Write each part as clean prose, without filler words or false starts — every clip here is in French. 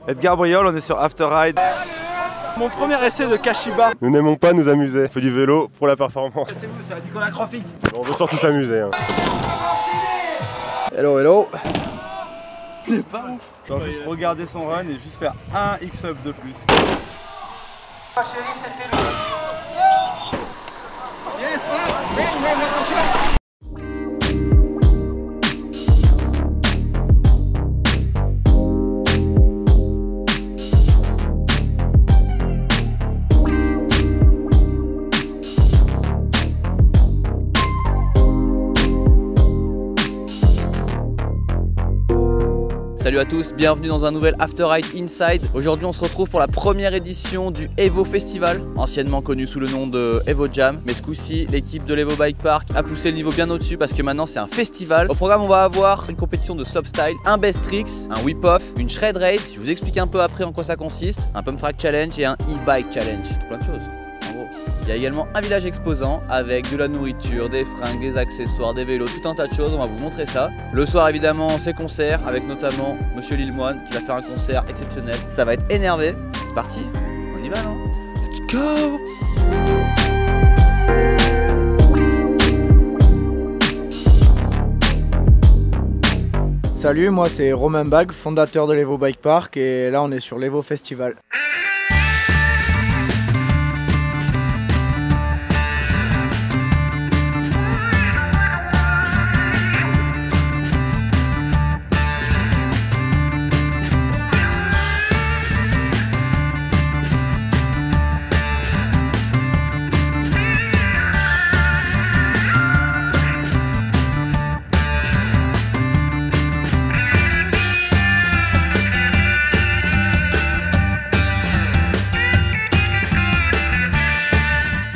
Edgar Briol, on est sur After Ride. Mon premier essai de Kashiba. Nous n'aimons pas nous amuser, on fait du vélo pour la performance. C'est vous, c'est Nicolas Graphique. On veut surtout s'amuser. Hein. Hello, hello. Il est pas ouf. On va juste regarder son run et juste faire un X-up de plus. Ah chérie, c'était le... Yes, attention. Salut à tous, bienvenue dans un nouvel After Ride Inside. Aujourd'hui on se retrouve pour la première édition du Evo Festival, anciennement connu sous le nom de Evo Jam. Mais ce coup-ci, l'équipe de l'Evo Bike Park a poussé le niveau bien au-dessus parce que maintenant c'est un festival. Au programme on va avoir une compétition de slopestyle, un best tricks, un whip-off, une shred race, je vous explique un peu après en quoi ça consiste, un pump track challenge et un e-bike challenge, tout plein de choses. En gros. Il y a également un village exposant avec de la nourriture, des fringues, des accessoires, des vélos, tout un tas de choses, on va vous montrer ça. Le soir évidemment c'est concert avec notamment Monsieur Lillemoine qui va faire un concert exceptionnel. Ça va être énervé, c'est parti, on y va non? Let's go! Salut, moi c'est Romain Bag, fondateur de l'Evo Bike Park et là on est sur l'Evo Festival.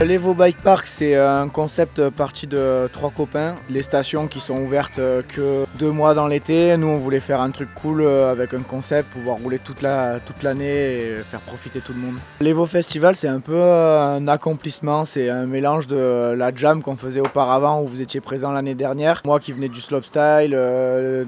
L'Evo Bike Park, c'est un concept parti de 3 copains. Les stations qui sont ouvertes que 2 mois dans l'été. Nous, on voulait faire un truc cool avec un concept, pouvoir rouler toute l'année et faire profiter tout le monde. L'Evo Festival, c'est un peu un accomplissement. C'est un mélange de la jam qu'on faisait auparavant où vous étiez présent l'année dernière. Moi qui venais du slopestyle,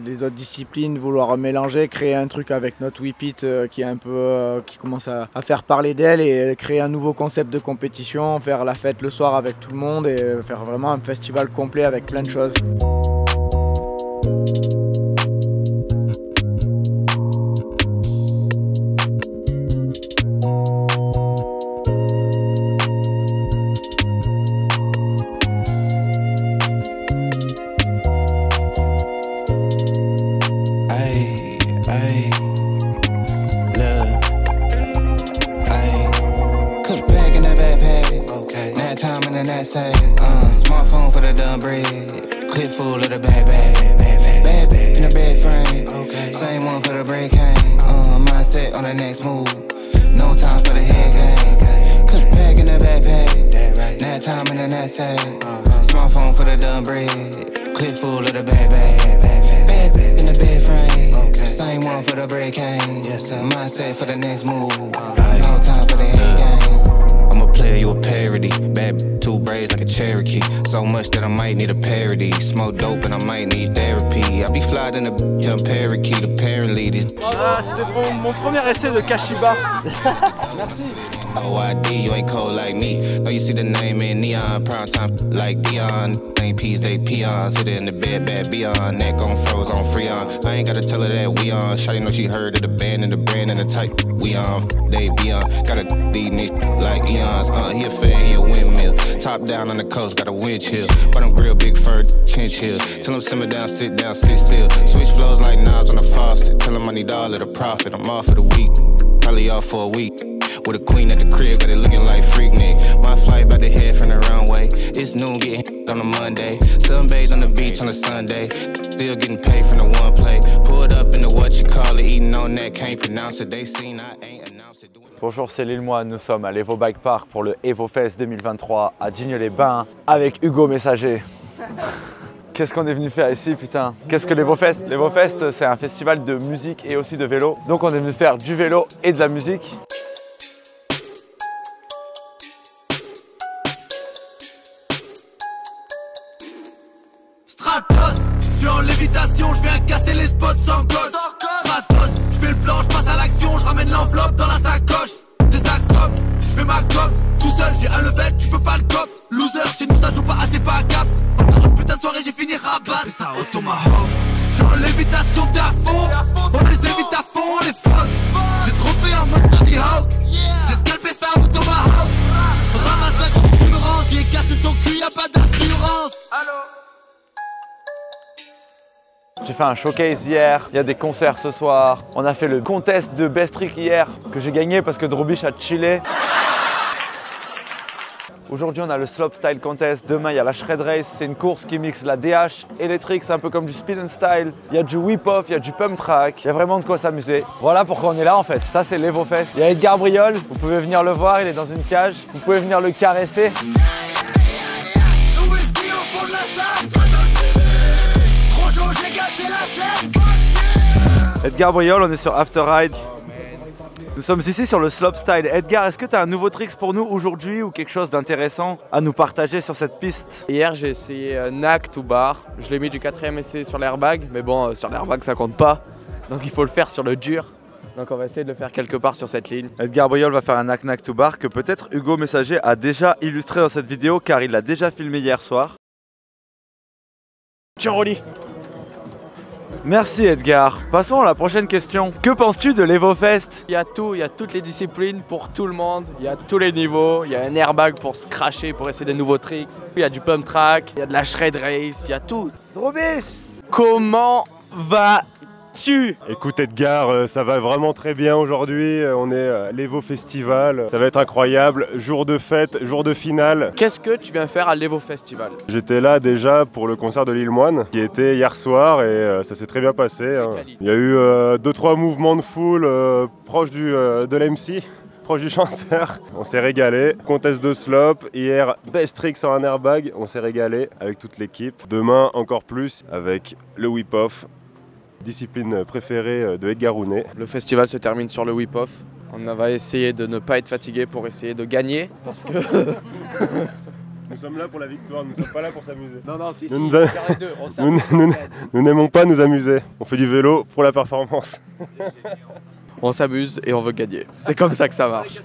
des autres disciplines, vouloir mélanger, créer un truc avec notre Whip It qui est un peu, qui commence à faire parler d'elle et créer un nouveau concept de compétition, faire la fête le soir avec tout le monde et faire vraiment un festival complet avec plein de choses. Smartphone for the dumb bread, clip full of the bad in the bed frame. Okay. Same one for the break cane. Mindset on the next move. No time for the head game. Cook pack in the backpack. Nap time in the knapsack. Smartphone for the dumb bread, clip full of the bad in the bed frame. Okay. Same one for the break cane. Yes, mindset for the next move. No time for the head game. I'm a player, you a parody. Bad 2 braids like a Cherokee. So much that I might need a parody. Smoke dope and I might need therapy. I be fly in a young parakeet, apparently this. Ah, c'était mon premier essai de Kashiba. Merci. No ID, you ain't cold like me. No, you see the name in neon, prime time like Dion. Ain't peas, they peons. Hit it in the bed, bad beyond. Neck on froze on Freon. I ain't gotta tell her that we on. Shawty know she heard of the band and the brand and the type. We on, they be on. Gotta beat me like eons. He a fan, he a windmill. Top down on the coast, got a wind chill. Bottom grill, big fur, chinchill. Tell him simmer down, sit still. Switch flows like knobs on the faucet. Tell him I need all of the profit. I'm off for the week, probably off for a week. With a queen at the crib, got it looking like Freaknik. My flight about to head from the runway. It's noon, getting on a Monday. Sunbathe on the beach on a Sunday. Still getting paid from the one play. Pulled up into what you call it, eating on that, can't pronounce it. They seen I ain't announced it. Bonjour, c'est Lillemoine, nous sommes à l'Evo Bike Park pour le Evo Fest 2023 à Digne-les-Bains avec Hugo Messager. Qu'est-ce qu'on est venu faire ici, putain? Qu'est-ce que l'Evo Fest? L'Evo Fest, c'est un festival de musique et aussi de vélo. Donc on est venu faire du vélo et de la musique. Stratos, je suis en lévitation, je viens casser les spots sans gosse. Stratos, je fais le plan, je passe à l'action, je ramène J'ai scalpé ça au tomahawk. Ramasse la concurrence, j'ai cassé son cul, y'a pas d'assurance. J'ai fait un showcase hier, il y a des concerts ce soir. On a fait le contest de best trick hier que j'ai gagné parce que Drobish a chillé. Aujourd'hui on a le slopestyle contest, demain il y a la shred race, c'est une course qui mixe la DH et les tricks, c'est un peu comme du speed and style. Il y a du whip off, il y a du pump track, il y a vraiment de quoi s'amuser. Voilà pourquoi on est là en fait, ça c'est l'EvoFest. Il y a Edgar Briol, vous pouvez venir le voir, il est dans une cage, vous pouvez venir le caresser. Edgar Briol, on est sur After Ride. Nous sommes ici sur le slopestyle. Edgar, est-ce que tu as un nouveau trick pour nous aujourd'hui ou quelque chose d'intéressant à nous partager sur cette piste? Hier j'ai essayé Knack to bar, je l'ai mis du 4ème essai sur l'airbag, mais bon sur l'airbag ça compte pas, donc il faut le faire sur le dur. Donc on va essayer de le faire quelque part sur cette ligne. Edgar Briol va faire un knack to bar que peut-être Hugo Messager a déjà illustré dans cette vidéo car il l'a déjà filmé hier soir. Tiens Rolly. Merci Edgar. Passons à la prochaine question. Que penses-tu de l'EvoFest? Il y a tout, il y a toutes les disciplines pour tout le monde, il y a tous les niveaux, il y a un airbag pour se cracher, pour essayer des nouveaux tricks, il y a du pump track, il y a de la shred race, il y a tout. Drobish, comment vas-tu? Écoute Edgar, ça va vraiment très bien aujourd'hui. On est à l'Evo Festival. Ça va être incroyable. Jour de fête, jour de finale. Qu'est-ce que tu viens faire à l'Evo Festival? J'étais là déjà pour le concert de Lil Moine qui était hier soir et ça s'est très bien passé. Hein. Il y a eu 2-3 mouvements de foule proches de l'MC. Proche du chanteur, on s'est régalé. Contest de slop, hier best trick sur un airbag, on s'est régalé avec toute l'équipe. Demain encore plus avec le whip off. Discipline préférée de Edgar Rounet. Le festival se termine sur le whip-off. On va essayer de ne pas être fatigué pour essayer de gagner parce que... Nous sommes là pour la victoire, nous ne sommes pas là pour s'amuser. Non, si, nous n'aimons pas nous amuser. On fait du vélo pour la performance. On s'amuse et on veut gagner. C'est comme ça que ça marche.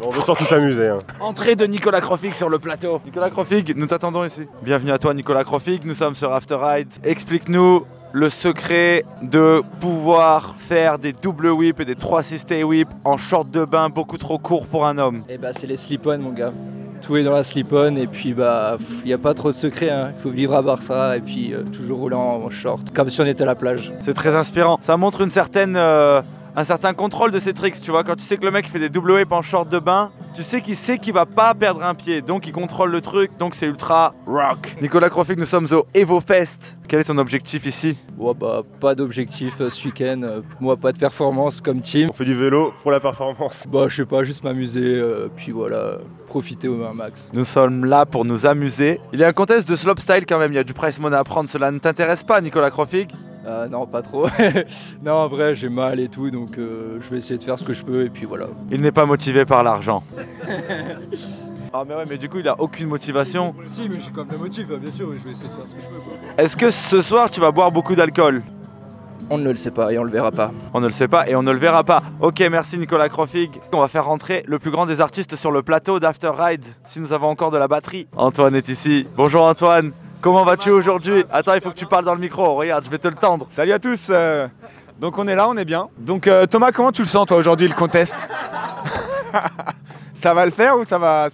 On veut surtout s'amuser. Hein. Entrée de Nicolas Crofig sur le plateau. Nicolas Crofig, nous t'attendons ici. Bienvenue à toi Nicolas Crofig, nous sommes sur After Ride. Explique-nous le secret de pouvoir faire des double whip et des 3-6 stay whip en short de bain beaucoup trop court pour un homme. Et bah c'est les slip-on mon gars. Tout est dans la slip-on et puis bah il n'y a pas trop de secret, hein. Il faut vivre à Barça et puis toujours rouler en short, comme si on était à la plage. C'est très inspirant, ça montre une certaine, un certain contrôle de ses tricks, tu vois, quand tu sais que le mec il fait des double whip en short de bain, tu sais qu'il va pas perdre un pied, donc il contrôle le truc, donc c'est ultra rock. Nicolas Crofig, nous sommes au EvoFest. Quel est ton objectif ici? Ouais, bah pas d'objectif ce week-end, moi pas de performance comme team. On fait du vélo pour la performance. Bah je sais pas, juste m'amuser, puis voilà, profiter au max. Nous sommes là pour nous amuser. Il y a un contest de slopestyle quand même, il y a du prize money à prendre, cela ne t'intéresse pas Nicolas Crofig? Non, pas trop. Non, en vrai, j'ai mal et tout, donc je vais essayer de faire ce que je peux et puis voilà. Il n'est pas motivé par l'argent. Ah mais ouais, mais du coup, il a aucune motivation. Si, mais j'ai quand même le motif, bien sûr, je vais essayer de faire ce que je peux. Quoi. Est-ce que ce soir, tu vas boire beaucoup d'alcool? On ne le sait pas et on le verra pas. On ne le sait pas et on ne le verra pas. Ok, merci Nicolas Crofig. On va faire rentrer le plus grand des artistes sur le plateau d'After Ride, si nous avons encore de la batterie. Antoine est ici. Bonjour Antoine. Comment vas-tu aujourd'hui? Attends, il faut que tu parles dans le micro. Regarde, je vais te le tendre. Salut à tous. Donc on est là, on est bien. Donc Thomas, comment tu le sens toi aujourd'hui le contest? Ça va le faire ou ça va...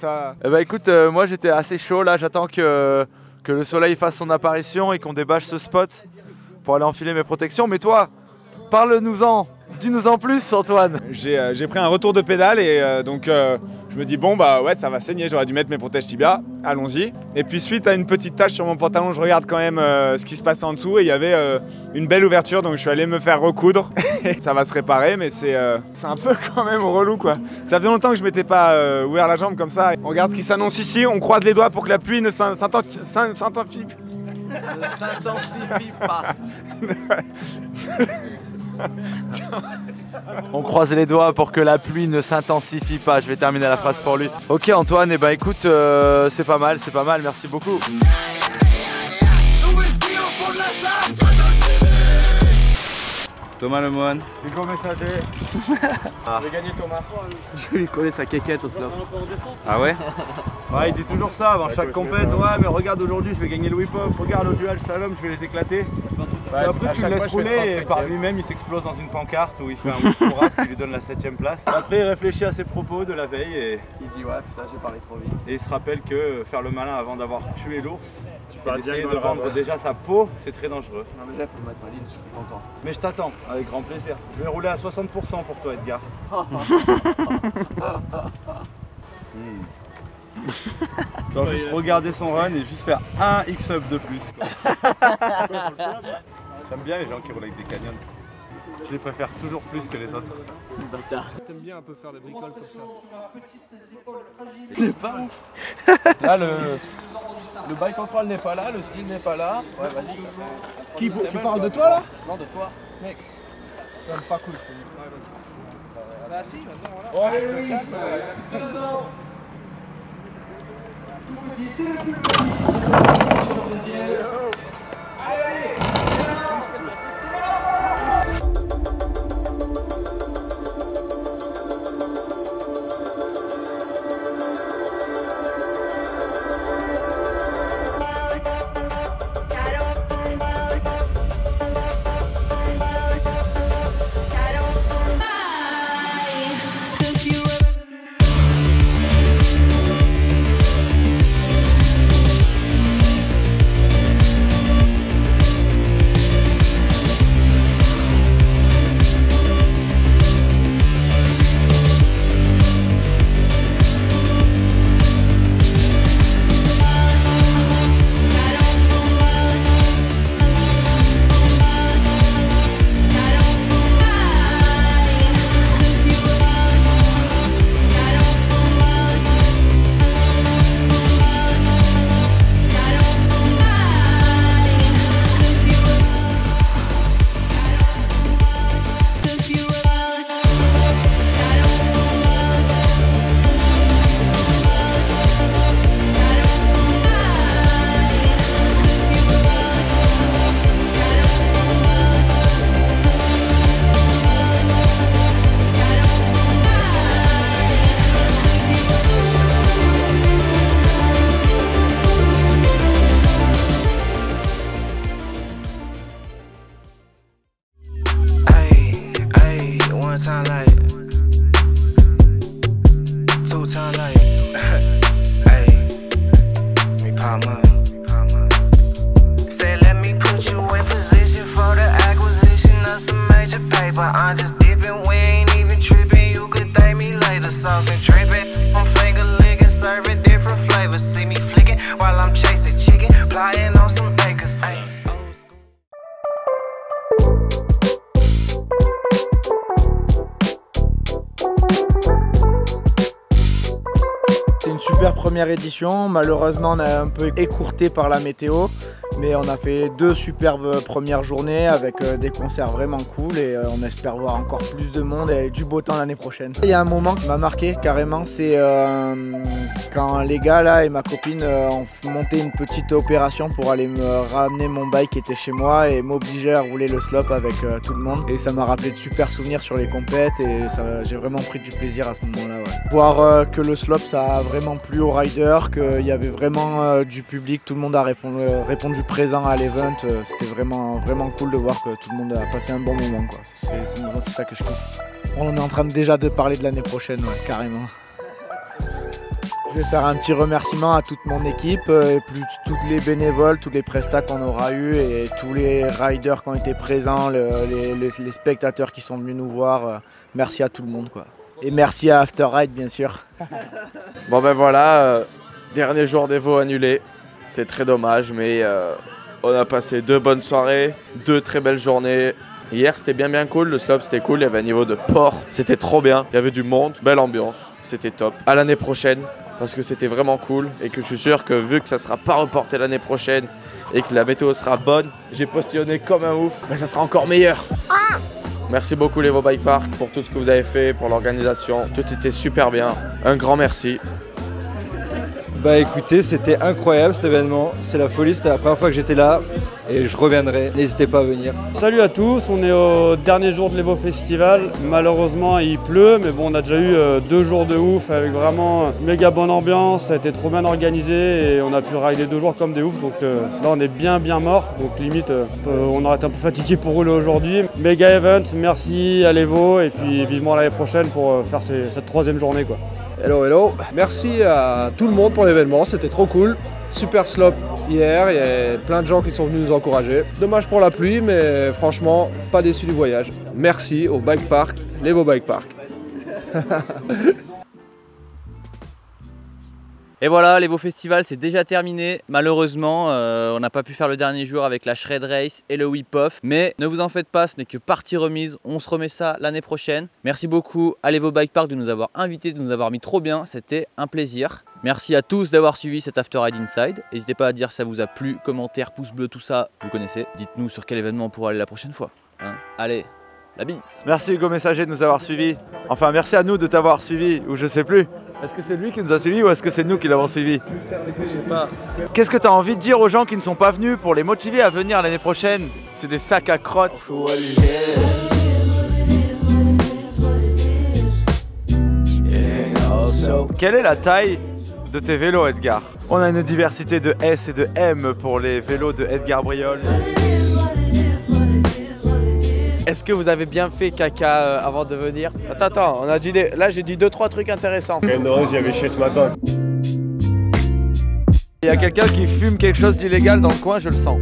Eh bah écoute, moi j'étais assez chaud là. J'attends que le soleil fasse son apparition et qu'on débâche ce spot pour aller enfiler mes protections. Mais toi, parle-nous-en. Dis-nous en plus Antoine. J'ai pris un retour de pédale et donc je me dis bon bah ouais ça va saigner, j'aurais dû mettre mes protèges tibia, allons-y. Et puis suite à une petite tache sur mon pantalon, je regarde quand même ce qui se passe en dessous et il y avait une belle ouverture donc je suis allé me faire recoudre. Ça va se réparer mais c'est un peu quand même relou quoi. Ça faisait longtemps que je m'étais pas ouvert la jambe comme ça. On regarde ce qui s'annonce ici, on croise les doigts pour que la pluie ne s'intensifie pas. On croise les doigts pour que la pluie ne s'intensifie pas. Je vais terminer la phrase pour lui. Ok Antoine, et bah écoute, c'est pas mal, merci beaucoup. Thomas Lemoine. Hugo Messager. Je vais gagner Thomas. Je vais lui coller sa quéquette au slop. Ah ouais? Ouais, il dit toujours ça avant chaque compète. Ouais, mais regarde aujourd'hui, je vais gagner le whip-off. Regarde le dual slalom, je vais les éclater. Après, tu le laisses rouler et par lui-même, il s'explose dans une pancarte où il fait un whisky rap qui lui donne la 7ème place. Après, il réfléchit à ses propos de la veille et il dit ouais, putain, j'ai parlé trop vite. Et il se rappelle que faire le malin avant d'avoir tué l'ours, et d'essayer de vendre déjà sa peau, c'est très dangereux. Non mais là, faut le mettre ma ligne, je suis content. Mais je t'attends, avec grand plaisir. Je vais rouler à 60% pour toi, Edgar. Tu vas juste regarder son run et juste faire un X-up de plus. J'aime bien les gens qui roulent avec des canyons. Je les préfère toujours plus que les autres. T'aimes bien un peu faire des bricoles comme ça. Il est pas ouf. Là, le bike control n'est pas là, le style n'est pas là. Ouais, vas-y. Qui parle de toi là? Non, de toi. Mec. C'est pas cool. Bah si, maintenant voilà. Ouais, je te calme. Super première édition, malheureusement on a un peu écourté par la météo, mais on a fait 2 superbes premières journées avec des concerts vraiment cool et on espère voir encore plus de monde et du beau temps l'année prochaine. Il y a un moment qui m'a marqué carrément, c'est quand les gars là et ma copine ont monté une petite opération pour aller me ramener mon bike qui était chez moi et m'obliger à rouler le slope avec tout le monde, et ça m'a rappelé de super souvenirs sur les compètes et j'ai vraiment pris du plaisir à ce moment là. Ouais. Voir que le slope ça a vraiment plu aux riders, qu'il y avait vraiment du public, tout le monde a répondu présent à l'event, c'était vraiment cool de voir que tout le monde a passé un bon moment, quoi. C'est ça que je kiffe. On est en train déjà de parler de l'année prochaine, ouais, carrément. Je vais faire un petit remerciement à toute mon équipe, et plus tous les bénévoles, tous les prestats qu'on aura eu et tous les riders qui ont été présents, les spectateurs qui sont venus nous voir. Merci à tout le monde, quoi. Et merci à After Ride bien sûr. Bon ben voilà, dernier jour d'Evo annulé. C'est très dommage, mais on a passé 2 bonnes soirées, 2 très belles journées. Hier c'était bien cool, le slope c'était cool, il y avait un niveau de porc, c'était trop bien. Il y avait du monde, belle ambiance, c'était top. À l'année prochaine, parce que c'était vraiment cool et que je suis sûr que vu que ça ne sera pas reporté l'année prochaine et que la météo sera bonne, j'ai postillonné comme un ouf, mais ça sera encore meilleur. Merci beaucoup l'Evo Bike Park pour tout ce que vous avez fait, pour l'organisation. Tout était super bien. Un grand merci. Bah écoutez, c'était incroyable cet événement, c'est la folie, c'était la première fois que j'étais là et je reviendrai, n'hésitez pas à venir. Salut à tous, on est au dernier jour de l'Evo Festival. Malheureusement il pleut, mais bon on a déjà eu 2 jours de ouf avec vraiment méga bonne ambiance, ça a été trop bien organisé et on a pu rider 2 jours comme des oufs, donc là on est bien mort, donc limite on aurait été un peu fatigué pour rouler aujourd'hui. Méga event, merci à l'Evo et puis vivement l'année prochaine pour faire cette 3e journée quoi. Hello, hello. Merci à tout le monde pour l'événement, c'était trop cool. Super slope hier, il y a plein de gens qui sont venus nous encourager. Dommage pour la pluie, mais franchement, pas déçu du voyage. Merci au Bike Park, l'Evo Bike Park. Et voilà, l'Evo Festival c'est déjà terminé. Malheureusement, on n'a pas pu faire le dernier jour avec la Shred Race et le Whip Off. Mais ne vous en faites pas, ce n'est que partie remise. On se remet ça l'année prochaine. Merci beaucoup à l'Evo Bike Park de nous avoir invités, de nous avoir mis trop bien. C'était un plaisir. Merci à tous d'avoir suivi cet After Ride Inside. N'hésitez pas à dire si ça vous a plu, commentaires, pouces bleus, tout ça, vous connaissez. Dites-nous sur quel événement on pourra aller la prochaine fois. Hein, allez, la bise. Merci Hugo Messager de nous avoir suivis. Enfin, merci à nous de t'avoir suivi, ou je sais plus. Est-ce que c'est lui qui nous a suivis ou est-ce que c'est nous qui l'avons suivi? Je sais pas. Qu'est-ce que tu as envie de dire aux gens qui ne sont pas venus pour les motiver à venir l'année prochaine? C'est des sacs à crottes. Quelle est la taille de tes vélos, Edgar? On a une diversité de S et de M pour les vélos de Edgar Briol. Est-ce que vous avez bien fait caca avant de venir? Attends, on a dit là j'ai dit 2-3 trucs intéressants. J'y avais chié ce matin. Il y a quelqu'un qui fume quelque chose d'illégal dans le coin, je le sens.